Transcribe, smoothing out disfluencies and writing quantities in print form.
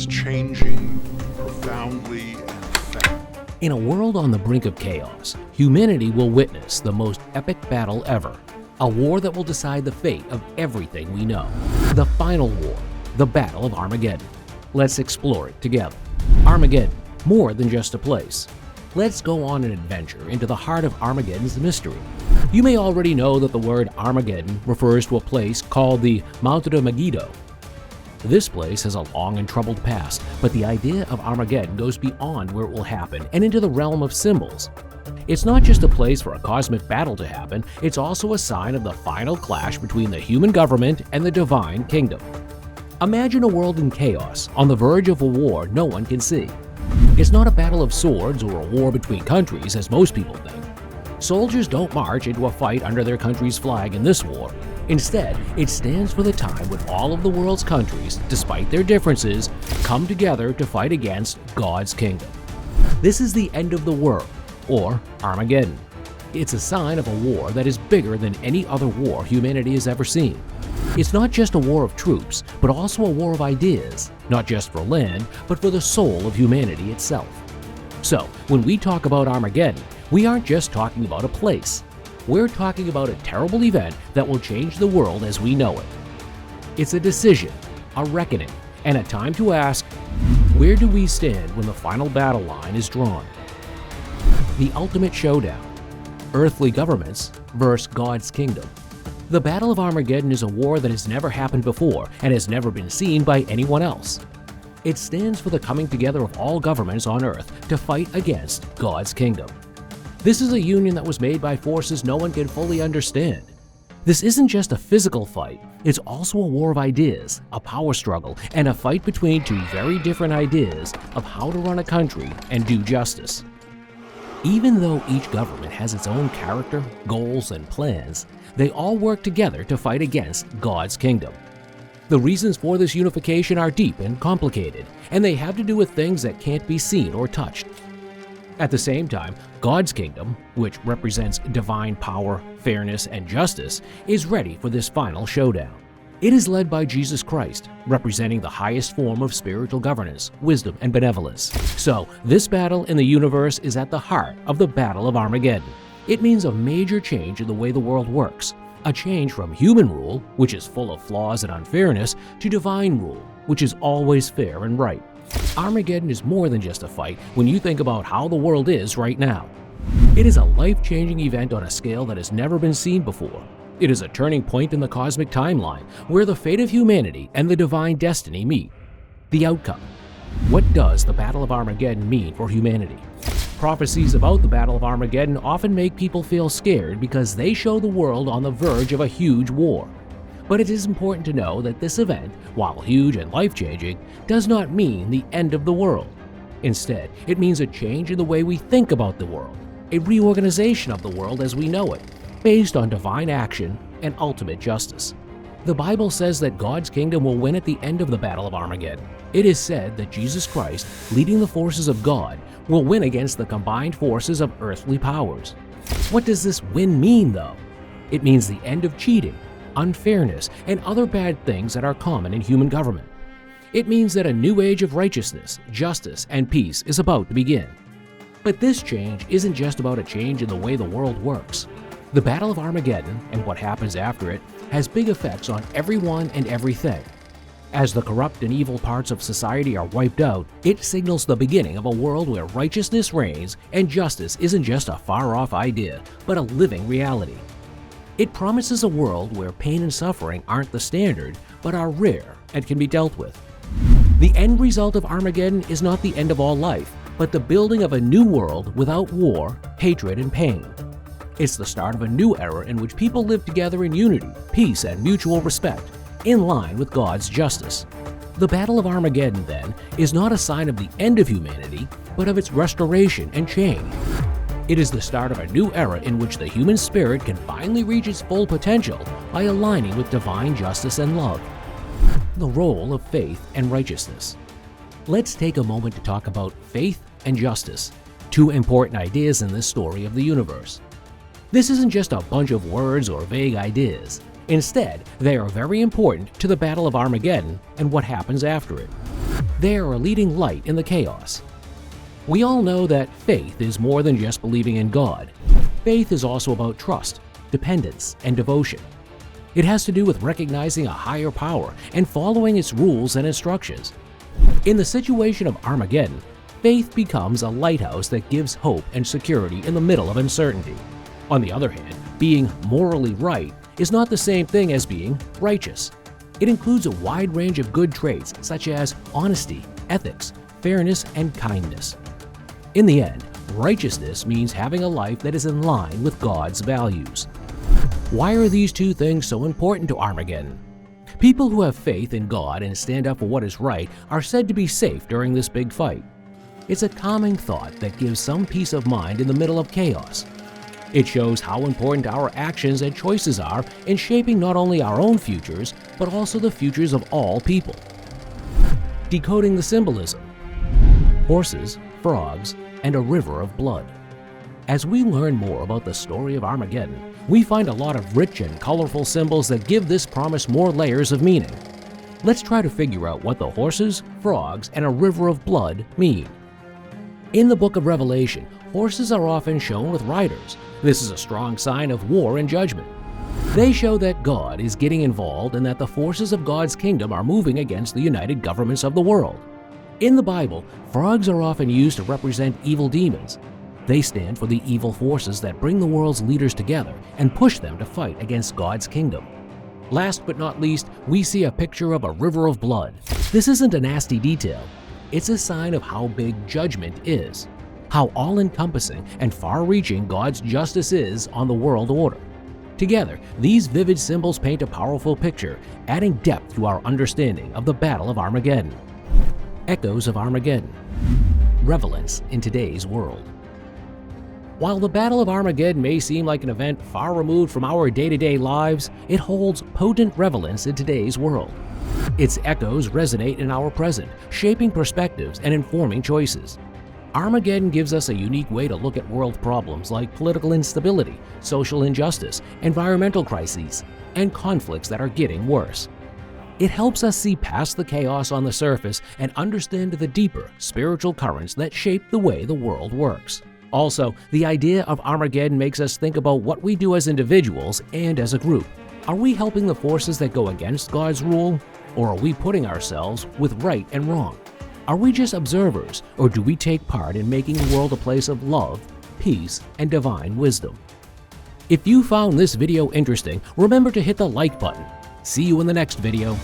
is changing profoundly and emphatically. In a world on the brink of chaos, humanity will witness the most epic battle ever. A war that will decide the fate of everything we know. The final war, the Battle of Armageddon. Let's explore it together. Armageddon, more than just a place. Let's go on an adventure into the heart of Armageddon's mystery. You may already know that the word Armageddon refers to a place called the Mountain of Megiddo. This place has a long and troubled past, but the idea of Armageddon goes beyond where it will happen and into the realm of symbols. It's not just a place for a cosmic battle to happen, it's also a sign of the final clash between the human government and the divine kingdom. Imagine a world in chaos, on the verge of a war no one can see. It's not a battle of swords or a war between countries, as most people think. Soldiers don't march into a fight under their country's flag in this war. Instead, it stands for the time when all of the world's countries, despite their differences, come together to fight against God's kingdom. This is the end of the world, or Armageddon. It's a sign of a war that is bigger than any other war humanity has ever seen. It's not just a war of troops, but also a war of ideas, not just for land, but for the soul of humanity itself. So, when we talk about Armageddon, we aren't just talking about a place. We're talking about a terrible event that will change the world as we know it. It's a decision, a reckoning, and a time to ask, where do we stand when the final battle line is drawn? The ultimate showdown. Earthly governments versus God's kingdom. The Battle of Armageddon is a war that has never happened before and has never been seen by anyone else. It stands for the coming together of all governments on earth to fight against God's kingdom. This is a union that was made by forces no one can fully understand. This isn't just a physical fight, it's also a war of ideas, a power struggle, and a fight between two very different ideas of how to run a country and do justice. Even though each government has its own character, goals, and plans, they all work together to fight against God's kingdom. The reasons for this unification are deep and complicated, and they have to do with things that can't be seen or touched. At the same time, God's kingdom, which represents divine power, fairness, and justice, is ready for this final showdown. It is led by Jesus Christ, representing the highest form of spiritual governance, wisdom, and benevolence. So, this battle in the universe is at the heart of the Battle of Armageddon. It means a major change in the way the world works, a change from human rule, which is full of flaws and unfairness, to divine rule, which is always fair and right. Armageddon is more than just a fight when you think about how the world is right now. It is a life-changing event on a scale that has never been seen before. It is a turning point in the cosmic timeline where the fate of humanity and the divine destiny meet. The outcome. What does the Battle of Armageddon mean for humanity? Prophecies about the Battle of Armageddon often make people feel scared because they show the world on the verge of a huge war. But it is important to know that this event, while huge and life-changing, does not mean the end of the world. Instead, it means a change in the way we think about the world, a reorganization of the world as we know it, based on divine action and ultimate justice. The Bible says that God's kingdom will win at the end of the Battle of Armageddon. It is said that Jesus Christ, leading the forces of God, will win against the combined forces of earthly powers. What does this win mean, though? It means the end of cheating, unfairness, and other bad things that are common in human government. It means that a new age of righteousness, justice, and peace is about to begin. But this change isn't just about a change in the way the world works. The Battle of Armageddon, and what happens after it, has big effects on everyone and everything. As the corrupt and evil parts of society are wiped out, it signals the beginning of a world where righteousness reigns and justice isn't just a far-off idea, but a living reality. It promises a world where pain and suffering aren't the standard, but are rare and can be dealt with. The end result of Armageddon is not the end of all life, but the building of a new world without war, hatred, and pain. It's the start of a new era in which people live together in unity, peace, and mutual respect, in line with God's justice. The Battle of Armageddon, then, is not a sign of the end of humanity, but of its restoration and change. It is the start of a new era in which the human spirit can finally reach its full potential by aligning with divine justice and love. The role of faith and righteousness. Let's take a moment to talk about faith and justice, two important ideas in this story of the universe. This isn't just a bunch of words or vague ideas. Instead, they are very important to the Battle of Armageddon and what happens after it. They are a leading light in the chaos. We all know that faith is more than just believing in God. Faith is also about trust, dependence, and devotion. It has to do with recognizing a higher power and following its rules and instructions. In the situation of Armageddon, faith becomes a lighthouse that gives hope and security in the middle of uncertainty. On the other hand, being morally right is not the same thing as being righteous. It includes a wide range of good traits such as honesty, ethics, fairness, and kindness. In the end, righteousness means having a life that is in line with God's values. Why are these two things so important to Armageddon? People who have faith in God and stand up for what is right are said to be safe during this big fight. It's a calming thought that gives some peace of mind in the middle of chaos. It shows how important our actions and choices are in shaping not only our own futures, but also the futures of all people. Decoding the Symbolism. Horses, frogs, and a river of blood. As we learn more about the story of Armageddon, we find a lot of rich and colorful symbols that give this promise more layers of meaning. Let's try to figure out what the horses, frogs, and a river of blood mean. In the book of Revelation, horses are often shown with riders. This is a strong sign of war and judgment. They show that God is getting involved and that the forces of God's kingdom are moving against the united governments of the world. In the Bible, frogs are often used to represent evil demons. They stand for the evil forces that bring the world's leaders together and push them to fight against God's kingdom. Last but not least, we see a picture of a river of blood. This isn't a nasty detail. It's a sign of how big judgment is, how all-encompassing and far-reaching God's justice is on the world order. Together, these vivid symbols paint a powerful picture, adding depth to our understanding of the Battle of Armageddon. Echoes of Armageddon. Relevance in today's world. While the Battle of Armageddon may seem like an event far removed from our day-to-day lives, it holds potent relevance in today's world. Its echoes resonate in our present, shaping perspectives and informing choices. Armageddon gives us a unique way to look at world problems like political instability, social injustice, environmental crises, and conflicts that are getting worse. It helps us see past the chaos on the surface and understand the deeper spiritual currents that shape the way the world works. Also, the idea of Armageddon makes us think about what we do as individuals and as a group. Are we helping the forces that go against God's rule? Or are we putting ourselves with right and wrong? Are we just observers, or do we take part in making the world a place of love, peace, and divine wisdom? If you found this video interesting, remember to hit the like button. See you in the next video.